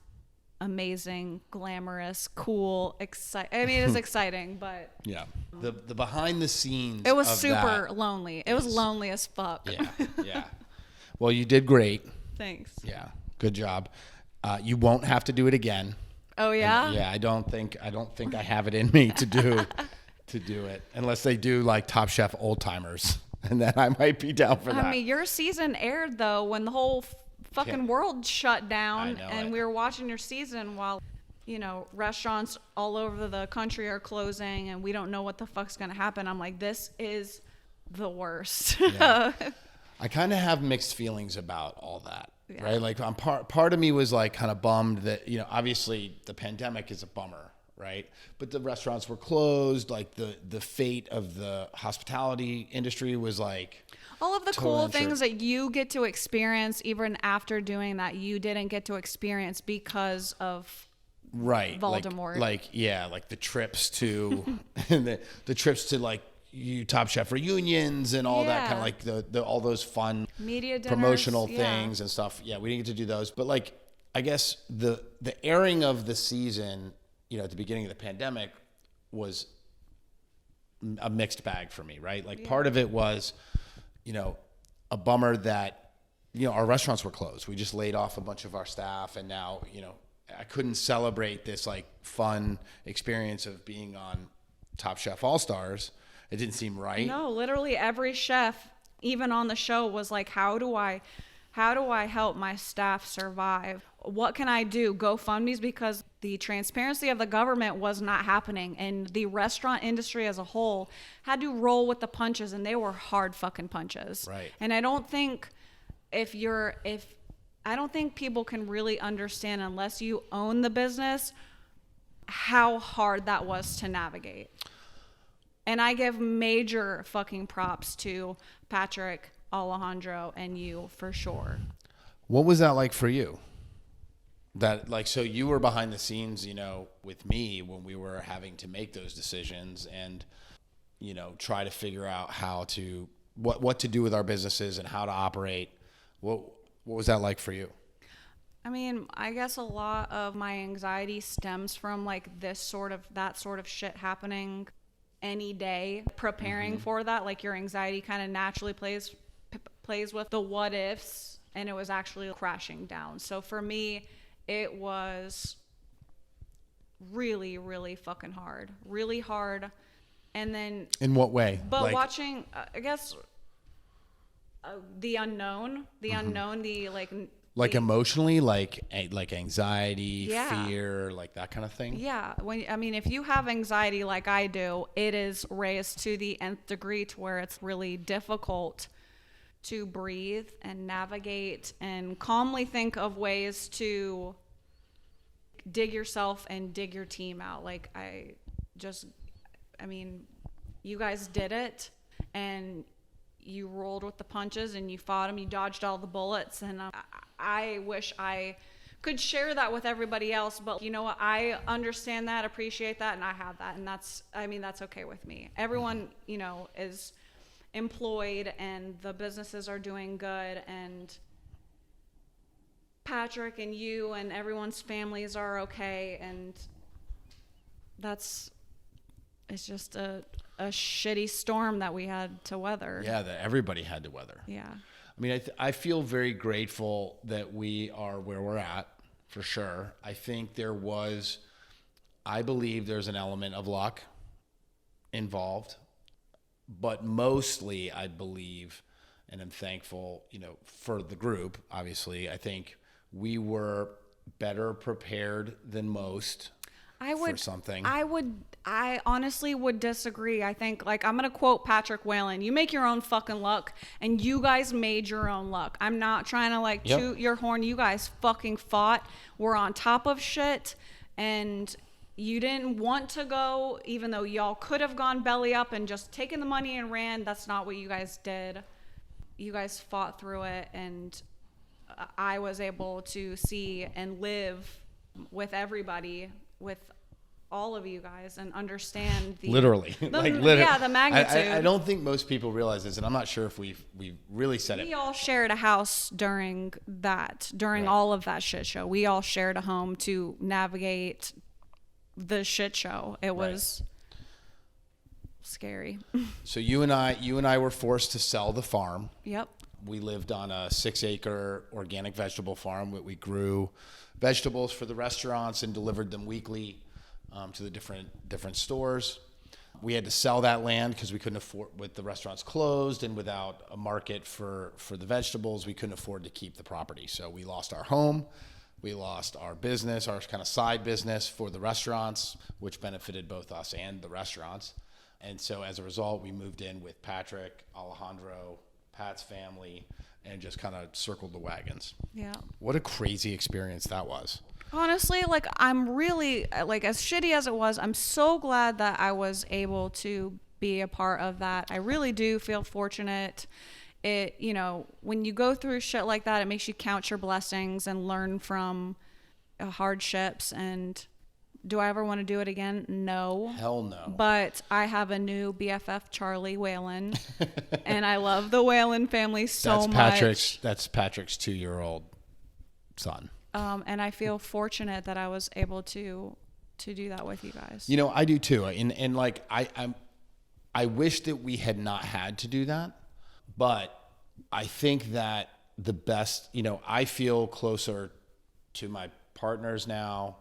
amazing, glamorous, cool, exciting. I mean, it is exciting, but yeah, the behind the scenes. It was super lonely. It was lonely as fuck. Yeah. Well, you did great. Thanks. Yeah, good job. You won't have to do it again. Oh yeah. And, I don't think I have it in me to do it unless they do like Top Chef old timers, and then I might be down for that. I mean, your season aired though when the whole fucking world shut down, and we were watching your season while restaurants all over the country are closing, and we don't know what the fuck's gonna happen. I'm like, this is the worst. Yeah. I kind of have mixed feelings about all that. Yeah. Right. Like part of me was like kind of bummed that, obviously the pandemic is a bummer. Right. But the restaurants were closed. Like the fate of the hospitality industry was like all of the cool things that you get to experience even after doing that, you didn't get to experience because of Voldemort. Like the trips to the trips to like Top Chef reunions and all that kind of like the all those fun media dinners, promotional things and stuff. Yeah, we didn't get to do those, but like I guess the airing of the season, at the beginning of the pandemic was a mixed bag for me, right? Like part of it was, a bummer that our restaurants were closed. We just laid off a bunch of our staff, and now I couldn't celebrate this like fun experience of being on Top Chef All Stars. It didn't seem right. No, literally every chef, even on the show, was like, how do I help my staff survive? What can I do? GoFundMe's, because the transparency of the government was not happening, and the restaurant industry as a whole had to roll with the punches, and they were hard fucking punches. Right. And I don't think I don't think people can really understand, unless you own the business, how hard that was to navigate. And I give major fucking props to Patrick, Alejandro, and you for sure. What was that like for you? So you were behind the scenes, with me when we were having to make those decisions and, try to figure out what to do with our businesses and how to operate. What was that like for you? I mean, I guess a lot of my anxiety stems from like that sort of shit happening any day, preparing for that. Like your anxiety kind of naturally plays with the what ifs, and it was actually crashing down. So for me, it was really, really fucking hard. Really hard. And then... In what way? But watching, I guess, the unknown, like emotionally, like anxiety, fear, like that kind of thing. Yeah. If you have anxiety like I do, it is raised to the nth degree to where it's really difficult to breathe and navigate and calmly think of ways to dig yourself and dig your team out. You guys did it, and you rolled with the punches, and you fought them, you dodged all the bullets, and I wish I could share that with everybody else, but you know what, I understand that, appreciate that, and I have that, and that's okay with me. Everyone, is employed, and the businesses are doing good, and Patrick and you and everyone's families are okay, and it's just a shitty storm that we had to weather. Yeah, that everybody had to weather. Yeah. I mean, I feel very grateful that we are where we're at, for sure. I believe there's an element of luck involved, but mostly I believe, and I'm thankful, for the group, obviously. I think we were better prepared than most for something. I honestly would disagree. I think, I'm going to quote Patrick Whalen, you make your own fucking luck, and you guys made your own luck. I'm not trying to toot your horn. You guys fucking fought. We're on top of shit, and you didn't want to go, even though y'all could have gone belly up and just taken the money and ran. That's not what you guys did. You guys fought through it, and I was able to see and live with everybody, with all of you guys, and understand the literally. the magnitude. I don't think most people realize this, and I'm not sure if we've really said it. We all shared a house during all of that shit show. We all shared a home to navigate the shit show. It was scary. So you and I were forced to sell the farm. Yep. We lived on a 6-acre organic vegetable farm. We grew vegetables for the restaurants and delivered them weekly to the different stores. We had to sell that land because we couldn't afford, with the restaurants closed and without a market for the vegetables, we couldn't afford to keep the property. So we lost our home. We lost our business, our kind of side business for the restaurants, which benefited both us and the restaurants. And so as a result, we moved in with Patrick, Alejandro, Pat's family, and just kind of circled the wagons. Yeah. What a crazy experience that was. Honestly, I'm really, as shitty as it was, I'm so glad that I was able to be a part of that. I really do feel fortunate. It, when you go through shit like that, it makes you count your blessings and learn from hardships. And do I ever want to do it again? No. Hell no. But I have a new BFF, Charlie Whalen, and I love the Whalen family so much. That's Patrick's 2-year-old son. And I feel fortunate that I was able to do that with you guys. I do too. And I wish that we had not had to do that, but I think that the best, I feel closer to my partners now.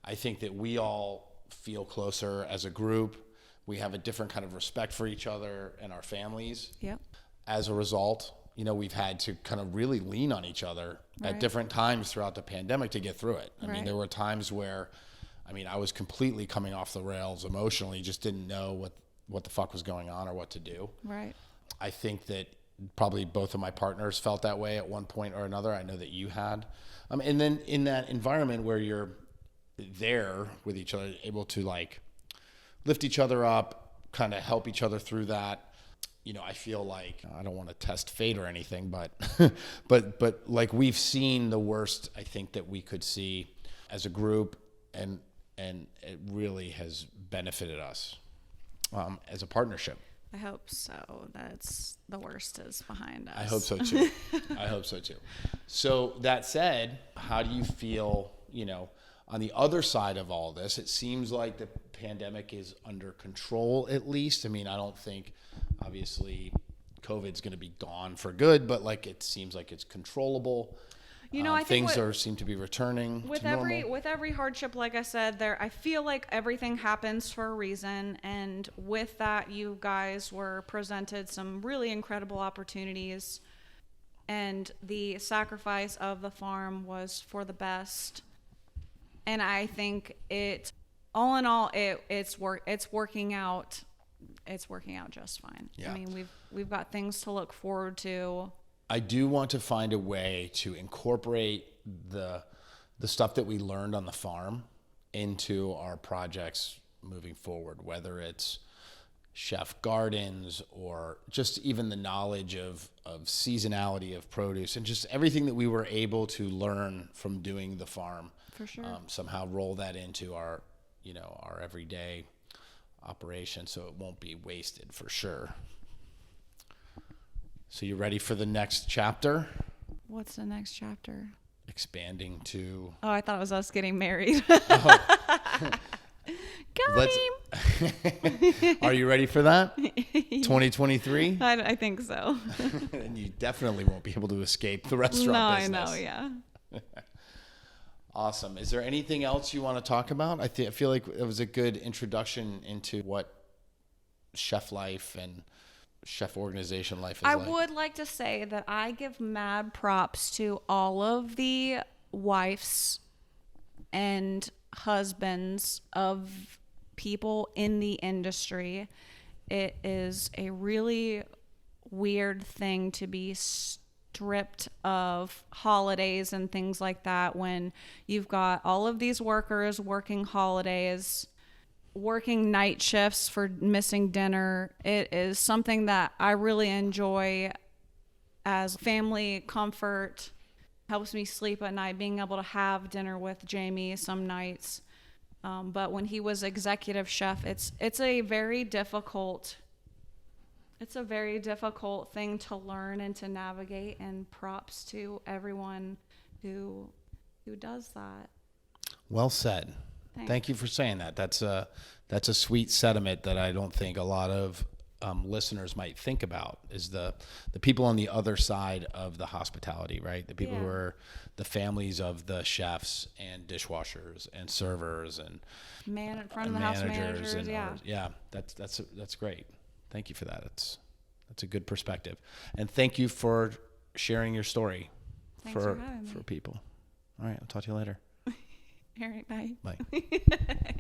I think that we all feel closer as a group. We have a different kind of respect for each other and our families. Yep. As a result, we've had to kind of really lean on each other at different times throughout the pandemic to get through it. I mean, there were times where, I was completely coming off the rails emotionally, just didn't know what the fuck was going on or what to do. Right. I think that probably both of my partners felt that way at one point or another. I know that you had. And then in that environment where you're there with each other, able to like lift each other up, kind of help each other through that. I feel like, I don't want to test fate or anything, but but like we've seen the worst I think that we could see as a group, and it really has benefited us as a partnership. I hope so. That's the worst is behind us. I hope so too. I hope so too. So that said, how do you feel, on the other side of all this? It seems like the pandemic is under control, at least. I don't think, obviously, COVID's going to be gone for good, but like it seems like it's controllable. I think things seem to be returning with to normal. with every hardship, like I said, I feel like everything happens for a reason, and with that, you guys were presented some really incredible opportunities, and the sacrifice of the farm was for the best. And I think all in all, it's working out. It's working out just fine. Yeah. We've got things to look forward to. I do want to find a way to incorporate the stuff that we learned on the farm into our projects moving forward, whether it's chef gardens or just even the knowledge of seasonality of produce and just everything that we were able to learn from doing the farm. For sure. Somehow roll that into our everyday operation so it won't be wasted for sure. So you ready for the next chapter? What's the next chapter? Expanding to... Oh, I thought it was us getting married. Got him. Are you ready for that? 2023? I think so. And you definitely won't be able to escape the restaurant business. I know, yeah. Awesome. Is there anything else you want to talk about? I feel like it was a good introduction into what chef life and chef organization life is I like. would like to say that I give mad props to all of the wives and husbands of people in the industry. It is a really weird thing to be stripped of holidays and things like that when you've got all of these workers working holidays, working night shifts for missing dinner. It is something that I really enjoy as family comfort. Helps me sleep at night, being able to have dinner with Jamie some nights. But when he was executive chef, it's a very difficult thing to learn and to navigate, and props to everyone who does that. Well said. Thanks. Thank you for saying that. That's a sweet sentiment that I don't think a lot of listeners might think about, is the people on the other side of the hospitality, right? The people who are the families of the chefs and dishwashers and servers and front of the house managers. That's great. Thank you for that. That's a good perspective, and thank you for sharing your story. Thanks for having me. For people. All right, I'll talk to you later. All right, bye. Bye.